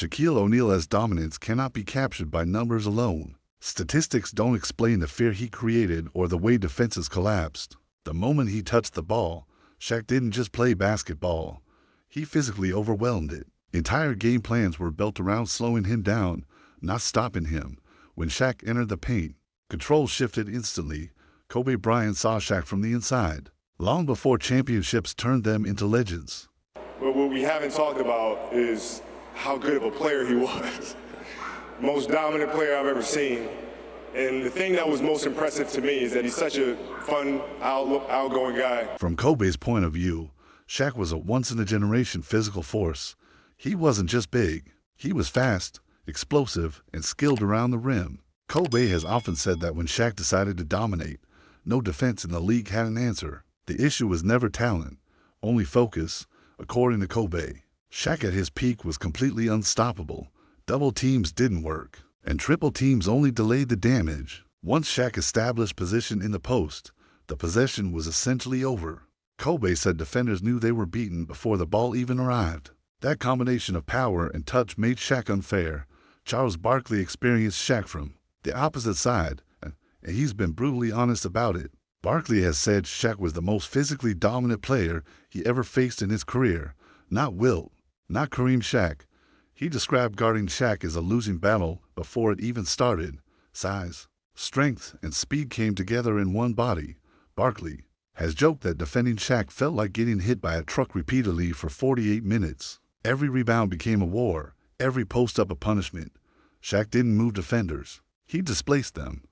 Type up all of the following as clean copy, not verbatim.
Shaquille O'Neal's dominance cannot be captured by numbers alone. Statistics don't explain the fear he created or the way defenses collapsed. The moment he touched the ball, Shaq didn't just play basketball. He physically overwhelmed it. Entire game plans were built around slowing him down, not stopping him. When Shaq entered the paint, control shifted instantly. Kobe Bryant saw Shaq from the inside, long before championships turned them into legends. But what we haven't talked about is how good of a player he was. Most dominant player I've ever seen. And the thing that was most impressive to me is that he's such a fun, outgoing guy. From Kobe's point of view, Shaq was a once-in-a-generation physical force. He wasn't just big. He was fast, explosive, and skilled around the rim. Kobe has often said that when Shaq decided to dominate, no defense in the league had an answer. The issue was never talent, only focus, according to Kobe. Shaq at his peak was completely unstoppable. Double teams didn't work, and triple teams only delayed the damage. Once Shaq established position in the post, the possession was essentially over. Kobe said defenders knew they were beaten before the ball even arrived. That combination of power and touch made Shaq unfair. Charles Barkley experienced Shaq from the opposite side, and he's been brutally honest about it. Barkley has said Shaq was the most physically dominant player he ever faced in his career. Not Wilt, not Kareem Shaq. He described guarding Shaq as a losing battle before it even started. Size, strength, and speed came together in one body. Barkley has joked that defending Shaq felt like getting hit by a truck repeatedly for 48 minutes. Every rebound became a war, every post-up a punishment. Shaq didn't move defenders. He displaced them.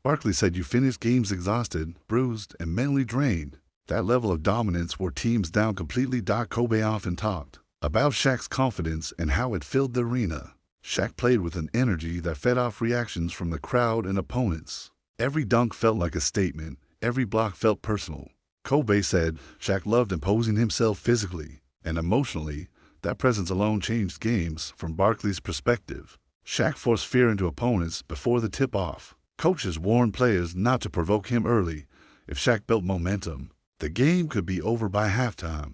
Barkley said you finished games exhausted, bruised, and mentally drained. That level of dominance wore teams down completely. Kobe often talked about Shaq's confidence and how it filled the arena. Shaq played with an energy that fed off reactions from the crowd and opponents. Every dunk felt like a statement. Every block felt personal. Kobe said Shaq loved imposing himself physically and emotionally. That presence alone changed games from Barkley's perspective. Shaq forced fear into opponents before the tip-off. Coaches warned players not to provoke him early. If Shaq built momentum, the game could be over by halftime.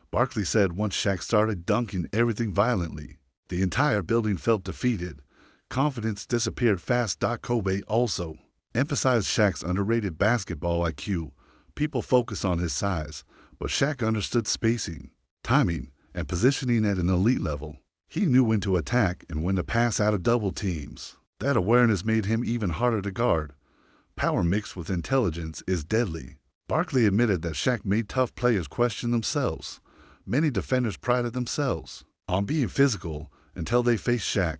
Barkley said once Shaq started dunking everything violently, the entire building felt defeated. Confidence disappeared fast. Kobe also emphasized Shaq's underrated basketball IQ. People focus on his size, but Shaq understood spacing, timing, and positioning at an elite level. He knew when to attack and when to pass out of double teams. That awareness made him even harder to guard. Power mixed with intelligence is deadly. Barkley admitted that Shaq made tough players question themselves. Many defenders prided themselves on being physical until they faced Shaq.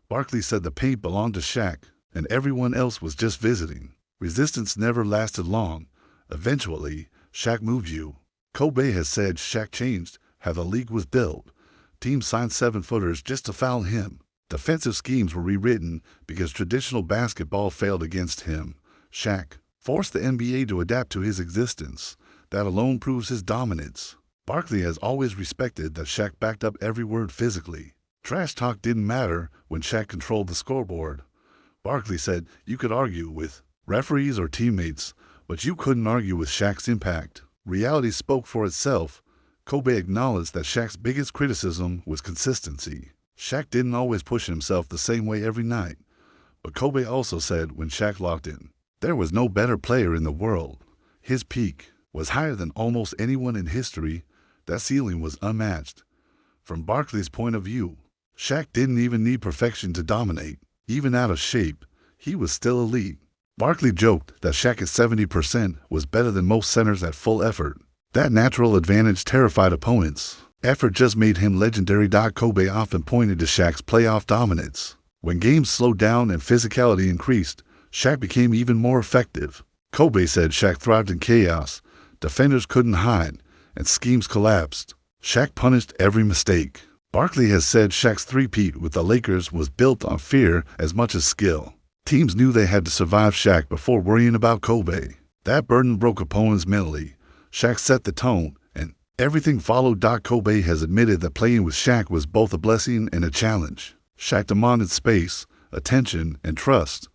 Barkley said the paint belonged to Shaq, and everyone else was just visiting. Resistance never lasted long. Eventually, Shaq moved you. Kobe has said Shaq changed how the league was built. Teams signed 7-footers just to foul him. Defensive schemes were rewritten because traditional basketball failed against him. Shaq forced the NBA to adapt to his existence. That alone proves his dominance. Barkley has always respected that Shaq backed up every word physically. Trash talk didn't matter when Shaq controlled the scoreboard. Barkley said you could argue with referees or teammates, but you couldn't argue with Shaq's impact. Reality spoke for itself. Kobe acknowledged that Shaq's biggest criticism was consistency. Shaq didn't always push himself the same way every night. But Kobe also said when Shaq locked in, there was no better player in the world. His peak was higher than almost anyone in history. That ceiling was unmatched. From Barkley's point of view, Shaq didn't even need perfection to dominate. Even out of shape, he was still elite. Barkley joked that Shaq at 70% was better than most centers at full effort. That natural advantage terrified opponents. Effort just made him legendary. Kobe often pointed to Shaq's playoff dominance. When games slowed down and physicality increased, Shaq became even more effective. Kobe said Shaq thrived in chaos. Defenders couldn't hide, and schemes collapsed. Shaq punished every mistake. Barkley has said Shaq's three-peat with the Lakers was built on fear as much as skill. Teams knew they had to survive Shaq before worrying about Kobe. That burden broke opponents mentally. Shaq set the tone, and everything followed. Kobe has admitted that playing with Shaq was both a blessing and a challenge. Shaq demanded space, attention, and trust.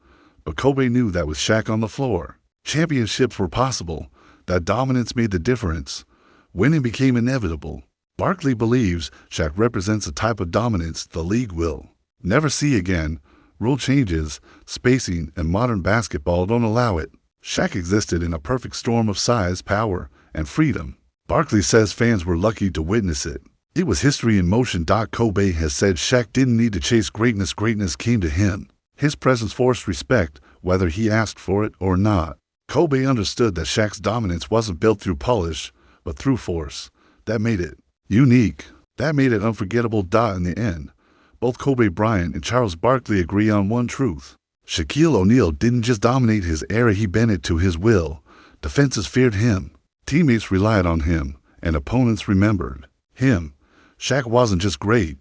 But Kobe knew that with Shaq on the floor, championships were possible. That dominance made the difference. Winning became inevitable. Barkley believes Shaq represents a type of dominance the league will never see again. Rule changes, spacing, and modern basketball don't allow it. Shaq existed in a perfect storm of size, power, and freedom. Barkley says fans were lucky to witness it. It was history in motion. Kobe has said Shaq didn't need to chase greatness. Greatness came to him. His presence forced respect, whether he asked for it or not. Kobe understood that Shaq's dominance wasn't built through polish, but through force. That made it unique. That made it unforgettable. In the end, both Kobe Bryant and Charles Barkley agree on one truth. Shaquille O'Neal didn't just dominate his era, he bent it to his will. Defenses feared him. Teammates relied on him, and opponents remembered him. Shaq wasn't just great.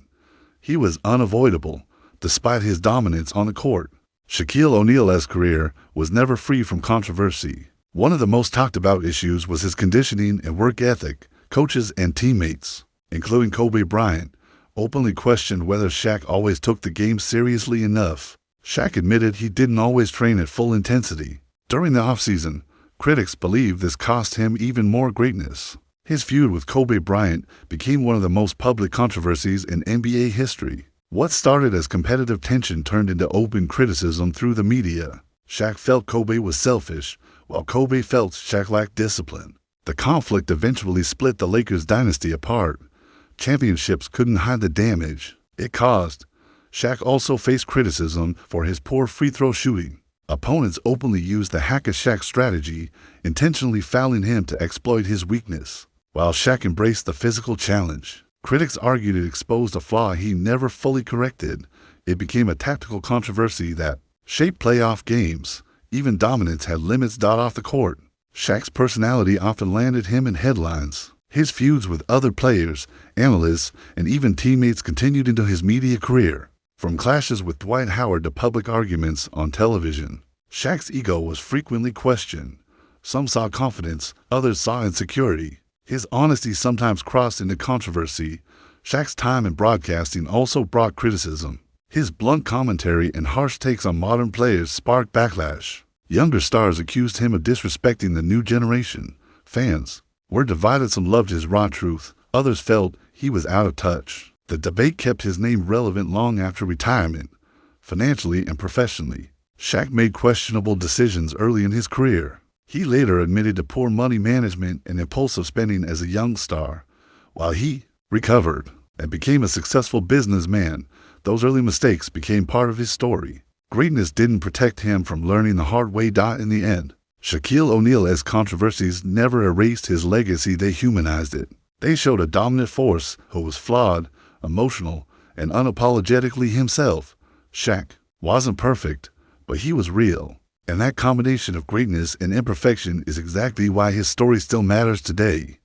He was unavoidable, despite his dominance on the court. Shaquille O'Neal's career was never free from controversy. One of the most talked about issues was his conditioning and work ethic. Coaches and teammates, including Kobe Bryant, openly questioned whether Shaq always took the game seriously enough. Shaq admitted he didn't always train at full intensity. During the offseason, critics believe this cost him even more greatness. His feud with Kobe Bryant became one of the most public controversies in NBA history. What started as competitive tension turned into open criticism through the media. Shaq felt Kobe was selfish, while Kobe felt Shaq lacked discipline. The conflict eventually split the Lakers dynasty apart. Championships couldn't hide the damage it caused. Shaq also faced criticism for his poor free throw shooting. Opponents openly used the Hack-a-Shaq strategy, intentionally fouling him to exploit his weakness. While Shaq embraced the physical challenge, critics argued it exposed a flaw he never fully corrected. It became a tactical controversy that shaped playoff games. Even dominance had limits. Off the court, Shaq's personality often landed him in headlines. His feuds with other players, analysts, and even teammates continued into his media career. From clashes with Dwight Howard to public arguments on television, Shaq's ego was frequently questioned. Some saw confidence, others saw insecurity. His honesty sometimes crossed into controversy. Shaq's time in broadcasting also brought criticism. His blunt commentary and harsh takes on modern players sparked backlash. Younger stars accused him of disrespecting the new generation. Fans were divided. Some loved his raw truth. Others felt he was out of touch. The debate kept his name relevant long after retirement. Financially and professionally, Shaq made questionable decisions early in his career. He later admitted to poor money management and impulsive spending as a young star. While he recovered and became a successful businessman, those early mistakes became part of his story. Greatness didn't protect him from learning the hard way. In the end, Shaquille O'Neal's controversies never erased his legacy, they humanized it. They showed a dominant force who was flawed, emotional, and unapologetically himself. Shaq wasn't perfect, but he was real. And that combination of greatness and imperfection is exactly why his story still matters today.